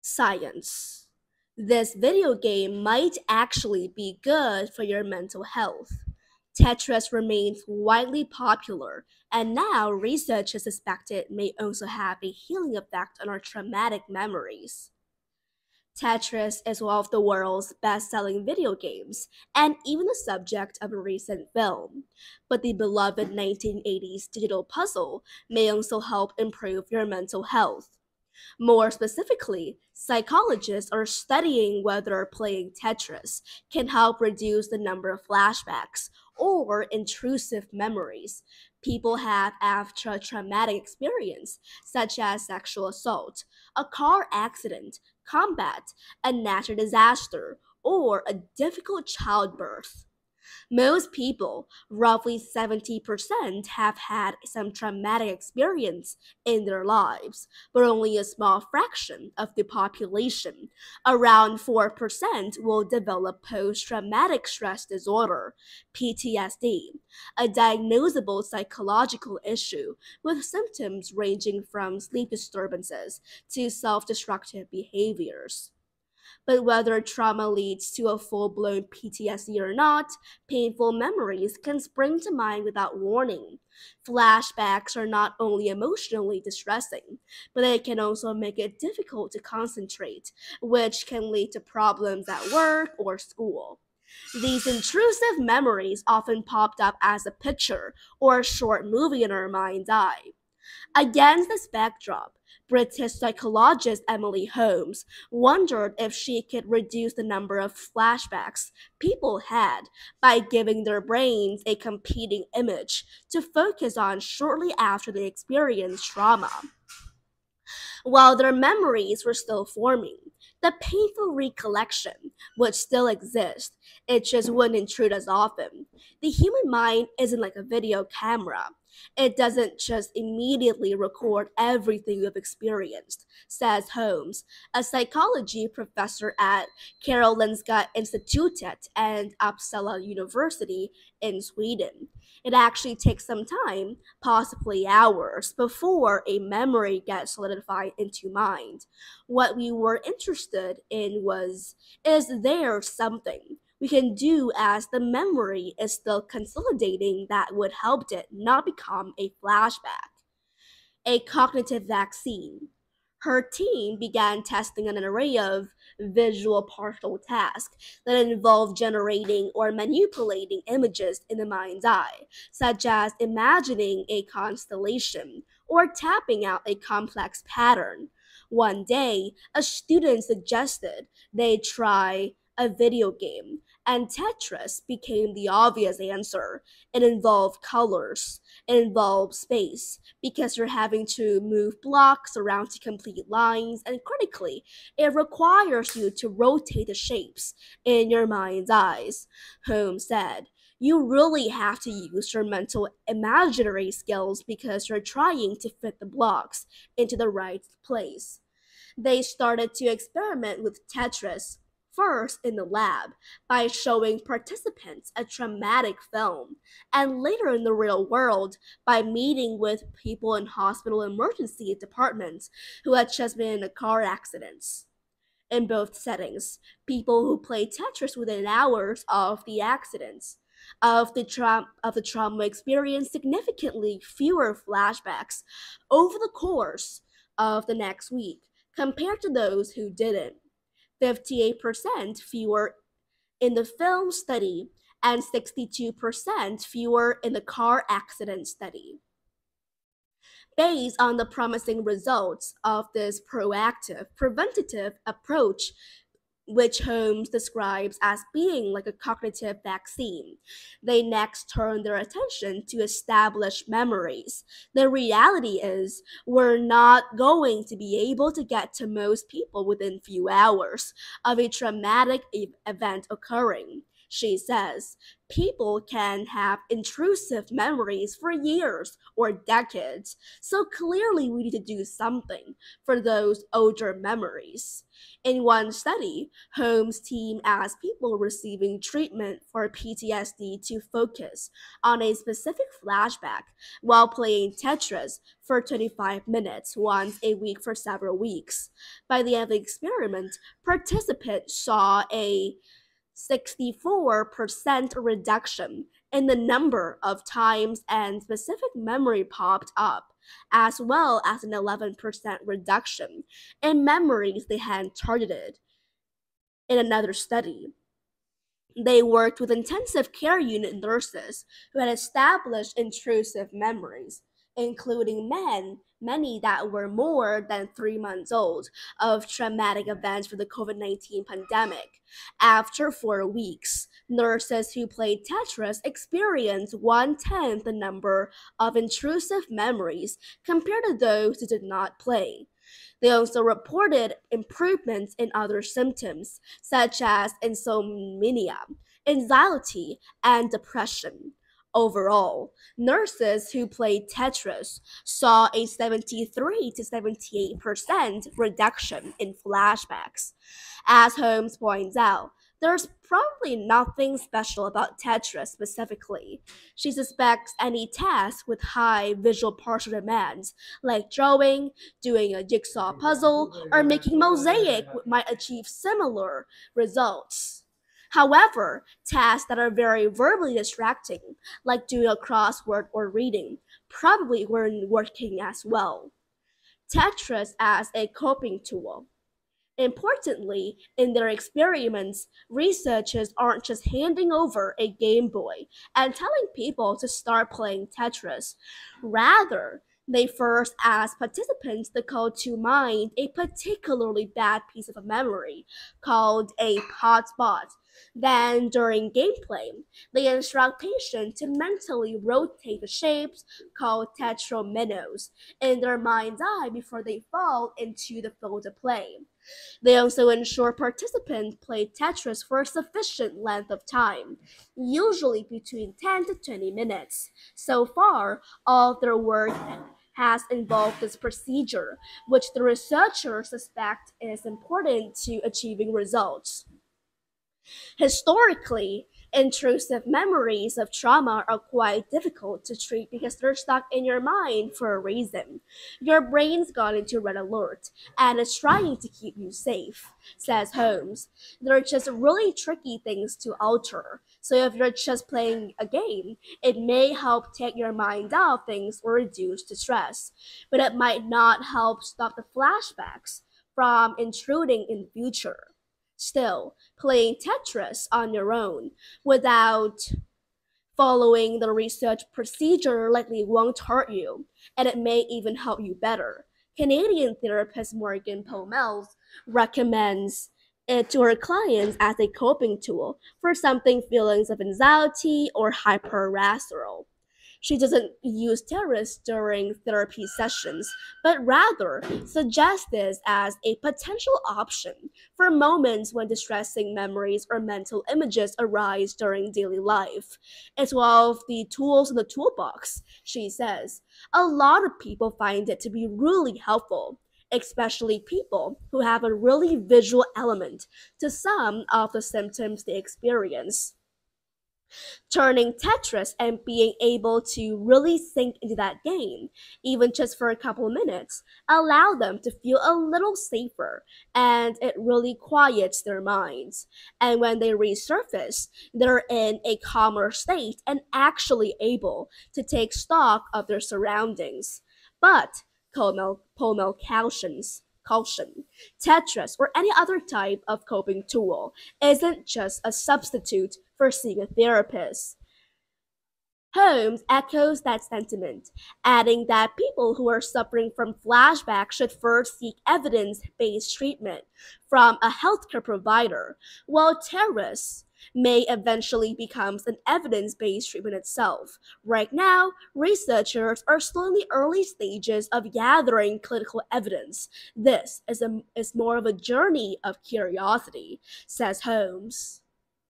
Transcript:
Science. This video game might actually be good for your mental health. Tetris remains widely popular, and now research has suspected it may also have a healing effect on our traumatic memories. Tetris is one of the world's best selling video games, and even the subject of a recent film. But the beloved 1980s digital puzzle may also help improve your mental health. More specifically, psychologists are studying whether playing Tetris can help reduce the number of flashbacks or intrusive memories people have after a traumatic experience, such as sexual assault, a car accident, combat, a natural disaster, or a difficult childbirth. Most people, roughly 70%, have had some traumatic experience in their lives, but only a small fraction of the population, around 4%, will develop post traumatic stress disorder, PTSD, a diagnosable psychological issue with symptoms ranging from sleep disturbances to self destructive behaviors. But whether trauma leads to a full blown PTSD or not, painful memories can spring to mind without warning. Flashbacks are not only emotionally distressing, but they can also make it difficult to concentrate, which can lead to problems at work or school. These intrusive memories often popped up as a picture or a short movie in our mind's eye. Against this backdrop, British psychologist Emily Holmes wondered if she could reduce the number of flashbacks people had by giving their brains a competing image to focus on shortly after they experienced trauma. While their memories were still forming, the painful recollection would still exist. It just wouldn't intrude as often. The human mind isn't like a video camera. It doesn't just immediately record everything you've experienced, says Holmes, a psychology professor at Karolinska Institutet and Uppsala University in Sweden. It actually takes some time, possibly hours, before a memory gets solidified into mind. What we were interested in was, is there something we can do as the memory is still consolidating that would help it not become a flashback? A cognitive vaccine. Her team began testing an array of visual partial tasks that involved generating or manipulating images in the mind's eye, such as imagining a constellation or tapping out a complex pattern. One day, a student suggested they try a video game, and Tetris became the obvious answer. It involved colors, it involved space, because you're having to move blocks around to complete lines, and critically, it requires you to rotate the shapes in your mind's eyes. Holmes said, you really have to use your mental imaginary skills because you're trying to fit the blocks into the right place. They started to experiment with Tetris, first in the lab by showing participants a traumatic film, and later in the real world by meeting with people in hospital emergency departments who had just been in a car accidents. In both settings, people who played Tetris within hours of the accidents of the trauma experienced significantly fewer flashbacks over the course of the next week compared to those who didn't. 58% fewer in the film study and 62% fewer in the car accident study. Based on the promising results of this proactive, preventative approach, which Holmes describes as being like a cognitive vaccine. They next turn their attention to established memories. The reality is, we're not going to be able to get to most people within few hours of a traumatic event occurring. she says. People can have intrusive memories for years or decades, so clearly we need to do something for those older memories. In one study, Holmes' team asked people receiving treatment for PTSD to focus on a specific flashback while playing Tetris for 25 minutes once a week for several weeks. By the end of the experiment, participants saw a 64% reduction in the number of times and specific memory popped up, as well as an 11% reduction in memories they had targeted. In another study, they worked with intensive care unit nurses who had established intrusive memories, including many that were more than 3 months old, of traumatic events for the COVID-19 pandemic. After 4 weeks, nurses who played Tetris experienced one-tenth the number of intrusive memories compared to those who did not play. They also reported improvements in other symptoms, such as insomnia, anxiety, and depression. Overall, nurses who played Tetris saw a 73 to 78% reduction in flashbacks. As Holmes points out, there's probably nothing special about Tetris specifically. She suspects any task with high visual partial demands, like drawing, doing a jigsaw puzzle, or making mosaic, might achieve similar results. However, tasks that are very verbally distracting, like doing a crossword or reading, probably weren't working as well. Tetris as a coping tool. Importantly, in their experiments, researchers aren't just handing over a Game Boy and telling people to start playing Tetris. Rather, they first ask participants to call to mind a particularly bad piece of memory called a hotspot. Then, during gameplay, they instruct patients to mentally rotate the shapes called tetrominos in their mind's eye before they fall into the field of play. They also ensure participants play Tetris for a sufficient length of time, usually between 10 to 20 minutes. So far, all of their work has involved this procedure, which the researchers suspect is important to achieving results. Historically, intrusive memories of trauma are quite difficult to treat because they're stuck in your mind for a reason. Your brain's gone into red alert and is trying to keep you safe, says Holmes. They're just really tricky things to alter. So if you're just playing a game, it may help take your mind off things or reduce the stress, but it might not help stop the flashbacks from intruding in future. Still, playing Tetris on your own without following the research procedure likely won't hurt you, and it may even help you better. Canadian therapist Morgan Pomels recommends it to her clients as a coping tool for something feelings of anxiety or hyperarousal. She doesn't use terrorists during therapy sessions, but rather suggests this as a potential option for moments when distressing memories or mental images arise during daily life. It's one of the tools in the toolbox, she says. A lot of people find it to be really helpful, especially people who have a really visual element to some of the symptoms they experience. Turning Tetris and being able to really sink into that game, even just for a couple minutes, allow them to feel a little safer and it really quiets their minds. And when they resurface, they're in a calmer state and actually able to take stock of their surroundings. But Pomel caution, Tetris, or any other type of coping tool isn't just a substitute for seeing a therapist. Holmes echoes that sentiment, adding that people who are suffering from flashbacks should first seek evidence based treatment from a healthcare provider, while terrorists may eventually become an evidence based treatment itself. Right now, researchers are still in the early stages of gathering clinical evidence. This is more of a journey of curiosity, says Holmes.